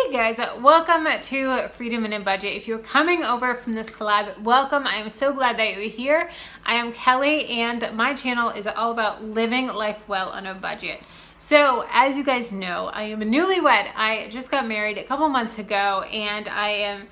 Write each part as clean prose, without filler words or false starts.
Hey guys, welcome to Freedom in a Budget. If you're coming over from this collab, welcome. I am so glad that you're here. I am Kelly and my channel is all about living life well on a budget. So as you guys know, I am a newlywed. I just got married a couple months ago and I am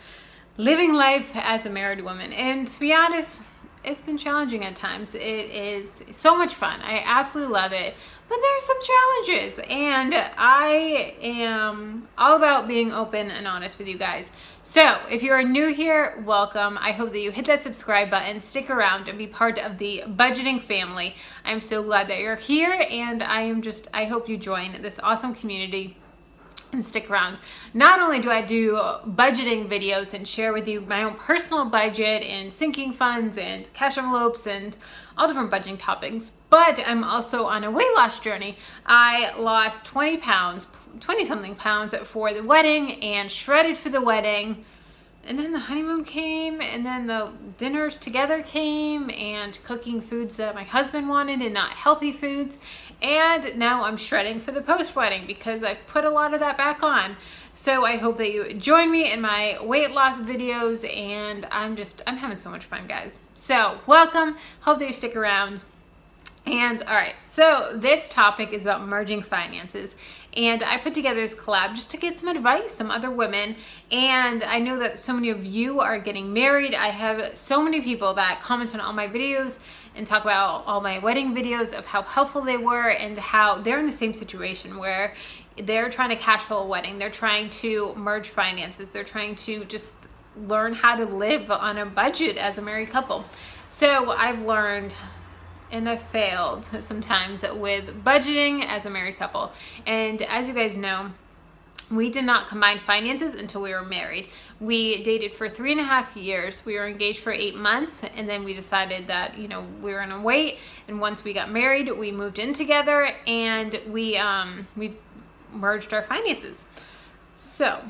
living life as a married woman. And to be honest, it's been challenging at times. It is so much fun. I absolutely love it. But there's some challenges, and I am all about being open and honest with you guys. So if you're new here, welcome. I hope that you hit that subscribe button, stick around, and be part of the budgeting family. I'm so glad that you're here, and I hope you join this awesome community and stick around. Not only do I do budgeting videos and share with you my own personal budget and sinking funds and cash envelopes and all different budgeting topics, but I'm also on a weight loss journey. I lost 20 something pounds for the wedding and shredded for the wedding. And then the honeymoon came, and then the dinners together came, and cooking foods that my husband wanted and not healthy foods. And now I'm shredding for the post-wedding because I put a lot of that back on. So I hope that you join me in my weight loss videos, and I'm having so much fun, guys. So welcome, hope that you stick around. And all right, so this topic is about merging finances. And I put together this collab just to get some advice, some other women. And I know that so many of you are getting married. I have so many people that comment on all my videos and talk about all my wedding videos of how helpful they were and how they're in the same situation where they're trying to cash flow a wedding. They're trying to merge finances. They're trying to just learn how to live on a budget as a married couple. So I've learned and I failed sometimes with budgeting as a married couple. And as you guys know, we did not combine finances until we were married. We dated for 3.5 years. We were engaged for 8 months, and then we decided that, we were gonna wait. And once we got married, we moved in together and we merged our finances. So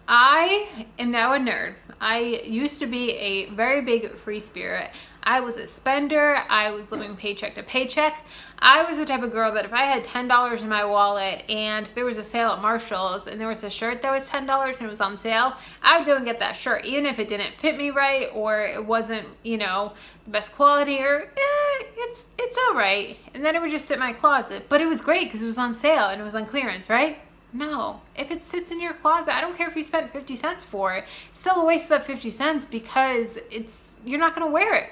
I am now a nerd. I used to be a very big free spirit. I was a spender. I was living paycheck to paycheck. I was the type of girl that if I had $10 in my wallet and there was a sale at Marshall's and there was a shirt that was $10 and it was on sale, I would go and get that shirt, even if it didn't fit me right or it wasn't, the best quality or it's all right. And then it would just sit in my closet. But it was great because it was on sale and it was on clearance, right? No, if it sits in your closet, I don't care if you spent 50 cents for it. It's still a waste of that 50 cents because you're not going to wear it.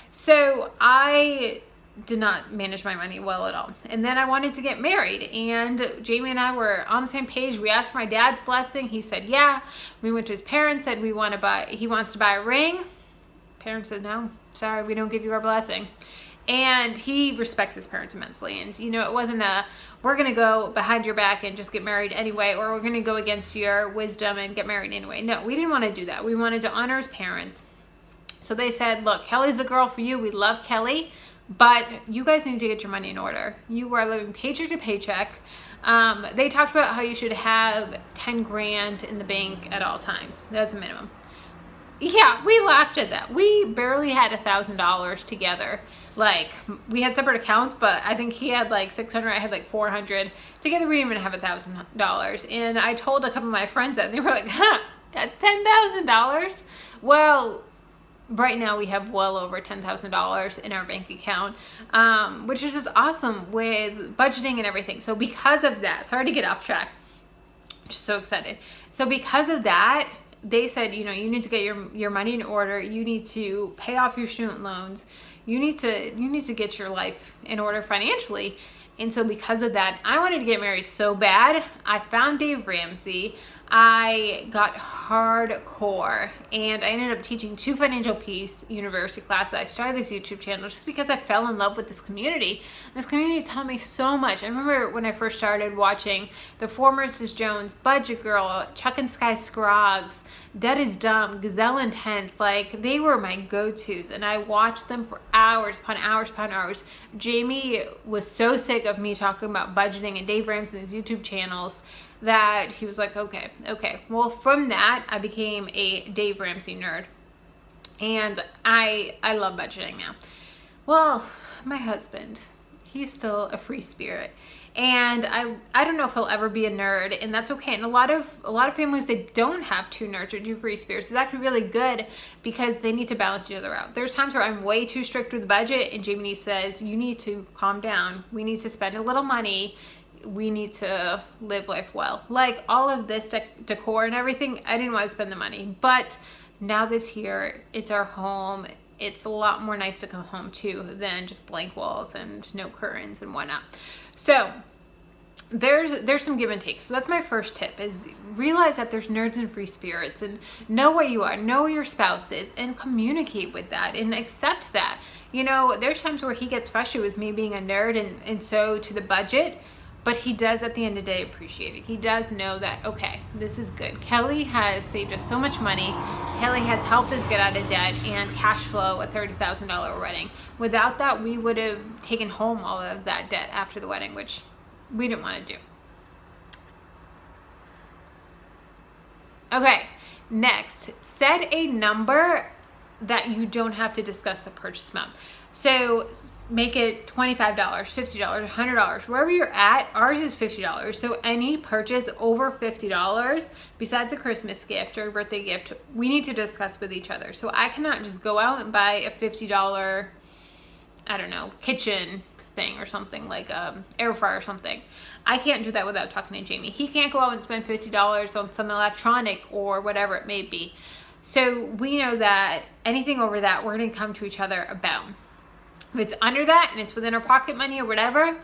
So I did not manage my money well at all. And then I wanted to get married, and Jayme and I were on the same page. We asked for my dad's blessing. He said, yeah. We went to his parents, said he wants to buy a ring. Parents said, no, sorry, we don't give you our blessing. And he respects his parents immensely. And, it wasn't we're going to go behind your back and just get married anyway, or we're going to go against your wisdom and get married anyway. No, we didn't want to do that. We wanted to honor his parents. So they said, look, Kelly's the girl for you. We love Kelly, but you guys need to get your money in order. You are living paycheck to paycheck. They talked about how you should have 10 grand in the bank at all times. That's a minimum. Yeah, we laughed at that. We barely had $1,000 together. Like, we had separate accounts, but I think he had like 600, I had like 400. Together, we didn't even have $1,000. And I told a couple of my friends that, and they were like, $10,000? Well, right now we have well over $10,000 in our bank account, which is just awesome with budgeting and everything. So because of that, sorry to get off track, I'm just so excited. So because of that, they said, you need to get your money in order. You need to pay off your student loans. You need to get your life in order financially. And so because of that, I wanted to get married so bad. I found Dave Ramsey. I got hardcore and I ended up teaching 2 Financial Peace University classes. I started this YouTube channel just because I fell in love with this community. This community taught me so much. I remember when I first started watching the 4 Mrs. Jones, Budget Girl, Chuck and Sky Scroggs, Dead is Dumb, Gazelle Intense. Like, they were my go-tos and I watched them for hours upon hours upon hours. Jayme was so sick of me talking about budgeting and Dave Ramsey's YouTube channels that he was like, okay. Well, from that, I became a Dave Ramsey nerd. And I love budgeting now. Well, my husband, he's still a free spirit. And I don't know if he'll ever be a nerd, and that's okay. And a lot of families, they don't have two nerds or two free spirits. It's actually really good because they need to balance each other out. There's times where I'm way too strict with the budget, and Jayme says, you need to calm down. We need to spend a little money. We need to live life well. Like all of this decor and everything, I didn't want to spend the money, but now this year, it's our home. It's a lot more nice to come home to than just blank walls and no curtains and whatnot. So there's some give and take. So that's my first tip, is realize that there's nerds and free spirits, and know what you are, know your spouse is, and communicate with that and accept that. You know, there's times where he gets frustrated with me being a nerd and so to the budget, but he does at the end of the day appreciate it. He does know that, okay, this is good. Kelly has saved us so much money. Kelly has helped us get out of debt and cash flow a $30,000 wedding. Without that, we would have taken home all of that debt after the wedding, which we didn't want to do. Okay, next, set a number that you don't have to discuss the purchase amount. So make it $25, $50, $100, wherever you're at. Ours is $50. So any purchase over $50, besides a Christmas gift or a birthday gift, we need to discuss with each other. So I cannot just go out and buy a $50, I don't know, kitchen thing or something, like air fryer or something. I can't do that without talking to Jayme. He can't go out and spend $50 on some electronic or whatever it may be. So we know that anything over that, we're going to come to each other about. If it's under that and it's within our pocket money or whatever,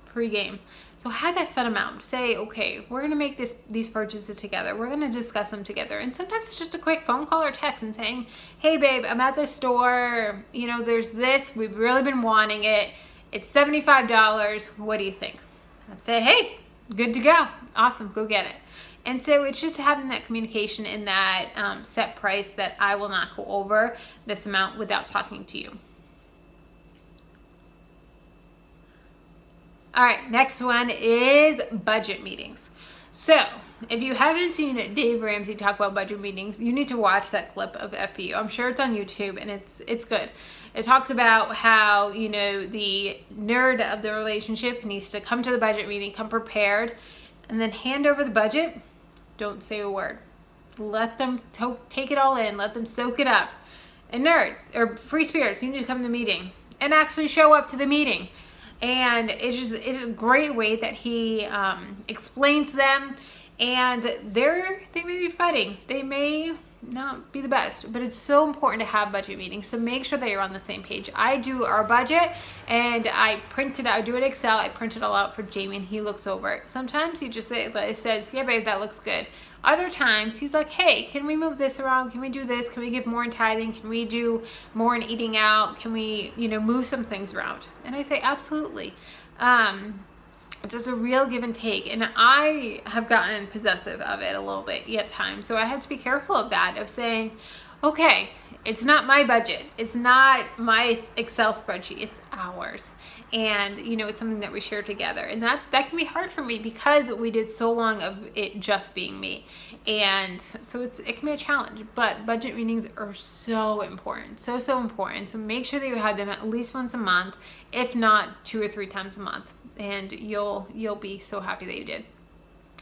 free game. So have that set amount. Say, okay, we're going to make these purchases together. We're going to discuss them together. And sometimes it's just a quick phone call or text and saying, hey babe, I'm at the store. You know, there's this. We've really been wanting it. It's $75. What do you think? I'd say, hey, good to go. Awesome. Go get it. And so it's just having that communication in that set price that I will not go over this amount without talking to you. All right, next one is budget meetings. So if you haven't seen Dave Ramsey talk about budget meetings, you need to watch that clip of FBU. I'm sure it's on YouTube, and it's good. It talks about how, you know, the nerd of the relationship needs to come to the budget meeting, come prepared, and then hand over the budget. Don't say a word. Let them take it all in. Let them soak it up. And nerds or free spirits, you need to come to the meeting and actually show up to the meeting. And it's a great way that he explains them. And they may be fighting. They may not be the best, but it's so important to have budget meetings. So make sure that you're on the same page. I do our budget, and I do it Excel. I print it all out for Jayme, and he looks over it. Sometimes he just says, yeah, babe, that looks good. Other times he's like, hey, can we move this around? Can we do this? Can we give more in tithing? Can we do more in eating out? Can we, move some things around? And I say, absolutely. It's just a real give and take. And I have gotten possessive of it a little bit at times. So I had to be careful of that, of saying, okay, it's not my budget. It's not my Excel spreadsheet. It's ours. And, it's something that we share together. And that can be hard for me because we did so long of it just being me. And so it can be a challenge. But budget meetings are so important. So important. So make sure that you have them at least once a month, if not 2 or 3 times a month. And you'll be so happy that you did.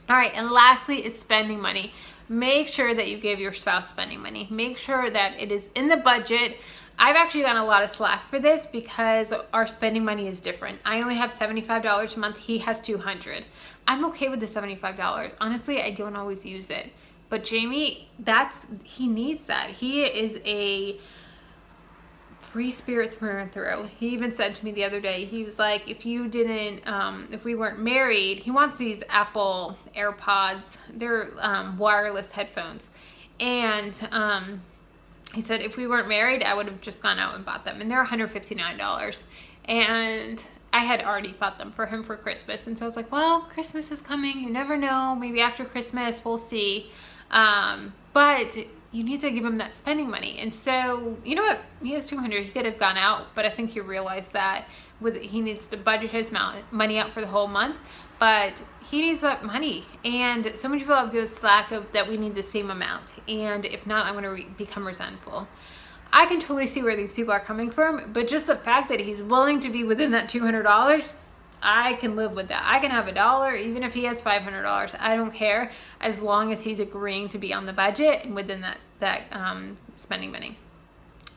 All right, and lastly is spending money. Make sure that you give your spouse spending money. Make sure that it is in the budget. I've actually gotten a lot of slack for this because our spending money is different. I only have $75 a month. He has $200. I'm okay with the $75. Honestly, I don't always use it. But Jayme, he needs that. He is a free spirit through and through. He even said to me the other day, he was like, if we weren't married, he wants these Apple AirPods. They're wireless headphones. And he said, if we weren't married, I would have just gone out and bought them. And they're $159. And I had already bought them for him for Christmas. And so I was like, well, Christmas is coming. You never know. Maybe after Christmas, we'll see. But you need to give him that spending money. And so, you know what? He has $200. He could have gone out, but I think you realize that he needs to budget his money out for the whole month. But he needs that money. And so many people have given slack of that we need the same amount. And if not, I'm going to become resentful. I can totally see where these people are coming from, but just the fact that he's willing to be within that $200, I can live with that. I can have $1, even if he has $500. I don't care, as long as he's agreeing to be on the budget and within that spending money.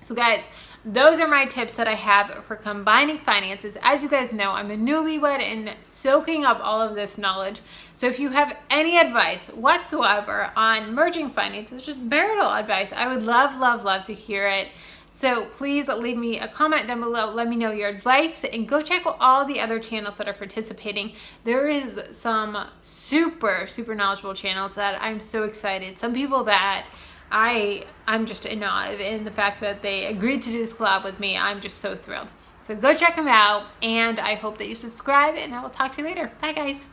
So guys, those are my tips that I have for combining finances. As you guys know, I'm a newlywed and soaking up all of this knowledge. So if you have any advice whatsoever on merging finances, just marital advice, I would love, love, love to hear it. So please leave me a comment down below. Let me know your advice, and go check out all the other channels that are participating. There is some super, super knowledgeable channels that I'm so excited. Some people that I'm just in awe of, in the fact that they agreed to do this collab with me. I'm just so thrilled. So go check them out, and I hope that you subscribe, and I will talk to you later. Bye guys.